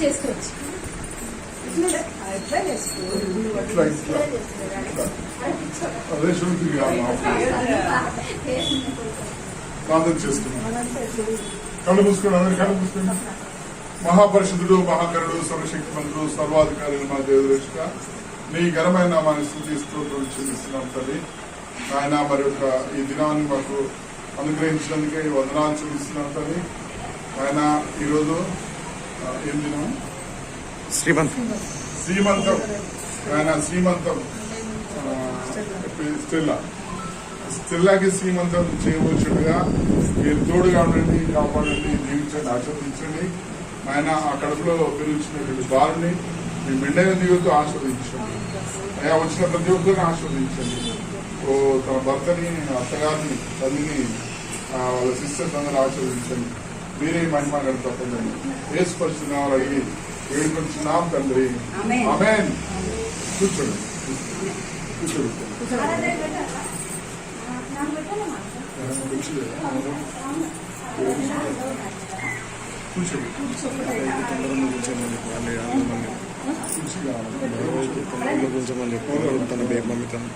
చేసుకోవచ్చు. అదే శుద్ధి ప్రార్థన చేసుకున్నాం. కళ్ళు మూసుకోండి, అందరు కళ్ళు మూసుకోండి. మహాపరిషుద్ధుడు, మహాకరుడు, సర్వశక్తిమంతుడు, సర్వాధికారి మా దేవుడు, నీ ఘనమైన నామాన్ని స్తుతి స్తోత్రం చెల్లిస్తున్నాం తల్లి. ఆయన మరి యొక్క ఈ దినాన్ని మాకు అనుగ్రహించినందుకే వందనాలు చెల్లిస్తున్నాం తల్లి. ఆయన ఈరోజు ఏం దినం? శ్రీమంతం. ఆయన శ్రీమంతం స్టెల్లాకి శ్రీమంతం చేయవలసిగా మీరు తోడుగా ఉండండి, కాపాడండి, దీవించండి, ఆశీర్వదించండి. ఆయన ఆ కడుపులో పెరుగుతున్నటువంటి బాలుని మీ మెండైన దీవుతో ఆశీర్వదించండి. అయా వచ్చిన ప్రతి ఒక్కరిని ఆశీర్వదించండి. ఓ తన భర్తని, అత్తగారిని, తల్లిని, వాళ్ళ సిస్టర్స్ అందరూ ఆశీర్వదించండి. మీరే మహిమ గడపండి. ఏసు పరిస్థితులు అడిగి వేడుకొచ్చున్నాం తండ్రి. ఆమేన్. కూర్చోండి, కూర్చోండి. కూర్చోమని చెప్పి తన బేగ్ మమ్మీ తను